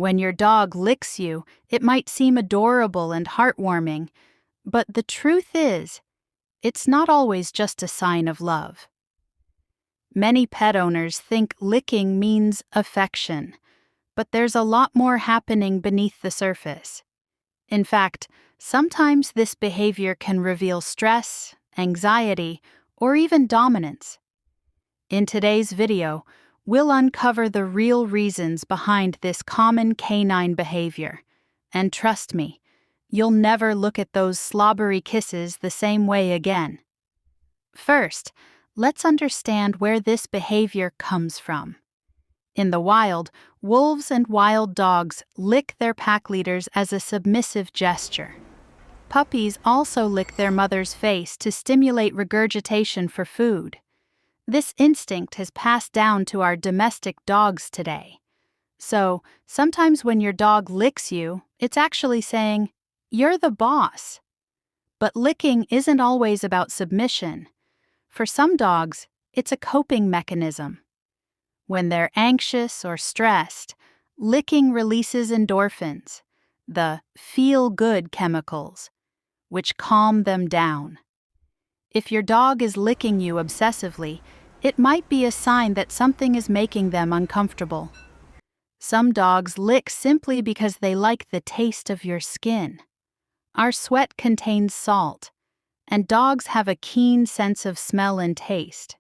When your dog licks you, it might seem adorable and heartwarming, but the truth is, it's not always just a sign of love. Many pet owners think licking means affection, but there's a lot more happening beneath the surface. In fact, sometimes this behavior can reveal stress, anxiety, or even dominance. In today's video, we'll uncover the real reasons behind this common canine behavior. And trust me, you'll never look at those slobbery kisses the same way again. First, let's understand where this behavior comes from. In the wild, wolves and wild dogs lick their pack leaders as a submissive gesture. Puppies also lick their mother's face to stimulate regurgitation for food. This instinct has passed down to our domestic dogs today. So, sometimes when your dog licks you, it's actually saying, "You're the boss." But licking isn't always about submission. For some dogs, it's a coping mechanism. When they're anxious or stressed, licking releases endorphins, the feel-good chemicals, which calm them down. If your dog is licking you obsessively, it might be a sign that something is making them uncomfortable. Some dogs lick simply because they like the taste of your skin. Our sweat contains salt, and dogs have a keen sense of smell and taste.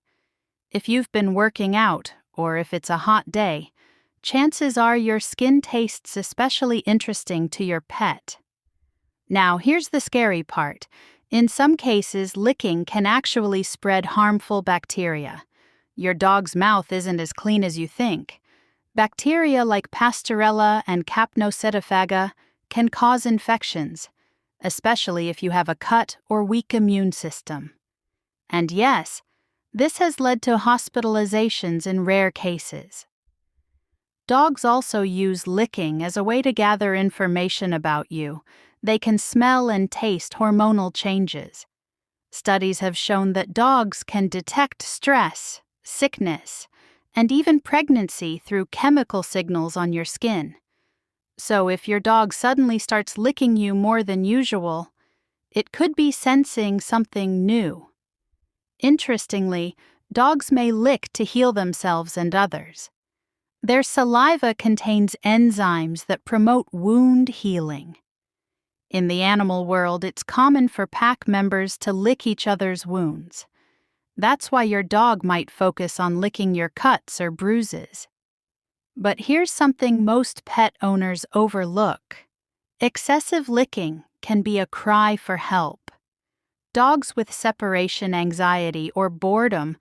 If you've been working out, or if it's a hot day, chances are your skin tastes especially interesting to your pet. Now, here's the scary part. In some cases, licking can actually spread harmful bacteria. Your dog's mouth isn't as clean as you think. Bacteria like Pasteurella and Capnosetophaga can cause infections, especially if you have a cut or weak immune system. And yes, this has led to hospitalizations in rare cases. Dogs also use licking as a way to gather information about you. They can smell and taste hormonal changes. Studies have shown that dogs can detect stress, sickness, and even pregnancy through chemical signals on your skin. So if your dog suddenly starts licking you more than usual, it could be sensing something new. Interestingly, dogs may lick to heal themselves and others. Their saliva contains enzymes that promote wound healing. In the animal world, it's common for pack members to lick each other's wounds. That's why your dog might focus on licking your cuts or bruises. But here's something most pet owners overlook. Excessive licking can be a cry for help. Dogs with separation anxiety or boredom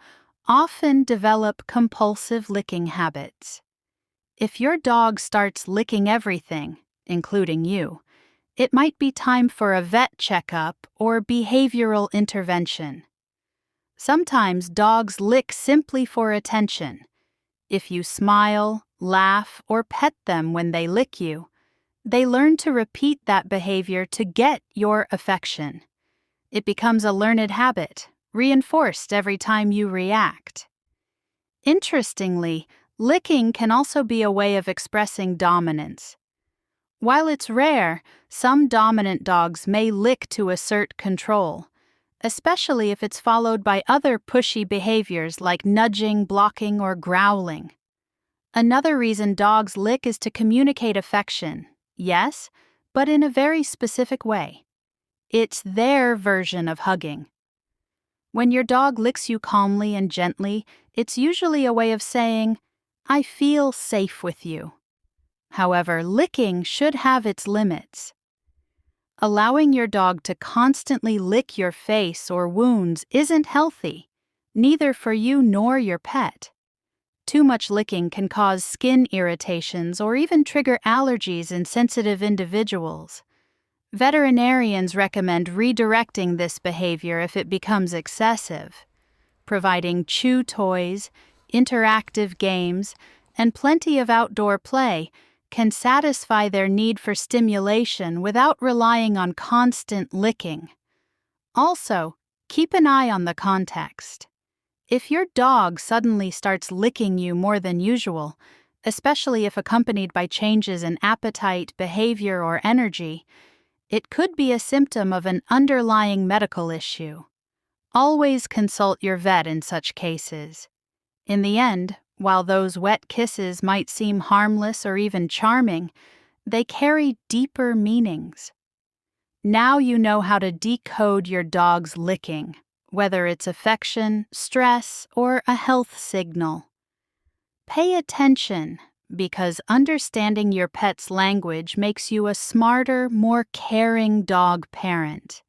often develop compulsive licking habits. If your dog starts licking everything, including you, it might be time for a vet checkup or behavioral intervention. Sometimes dogs lick simply for attention. If you smile, laugh, or pet them when they lick you, they learn to repeat that behavior to get your affection. It becomes a learned habit, reinforced every time you react. Interestingly, licking can also be a way of expressing dominance. While it's rare, some dominant dogs may lick to assert control, especially if it's followed by other pushy behaviors like nudging, blocking, or growling. Another reason dogs lick is to communicate affection, yes, but in a very specific way. It's their version of hugging. When your dog licks you calmly and gently, it's usually a way of saying, "I feel safe with you." However, licking should have its limits. Allowing your dog to constantly lick your face or wounds isn't healthy, neither for you nor your pet. Too much licking can cause skin irritations or even trigger allergies in sensitive individuals. Veterinarians recommend redirecting this behavior if it becomes excessive. Providing chew toys, interactive games, and plenty of outdoor play can satisfy their need for stimulation without relying on constant licking. Also, keep an eye on the context. If your dog suddenly starts licking you more than usual, especially if accompanied by changes in appetite, behavior, or energy. It could be a symptom of an underlying medical issue. Always consult your vet in such cases. In the end, while those wet kisses might seem harmless or even charming, they carry deeper meanings. Now you know how to decode your dog's licking, whether it's affection, stress, or a health signal. Pay attention, because understanding your pet's language makes you a smarter, more caring dog parent.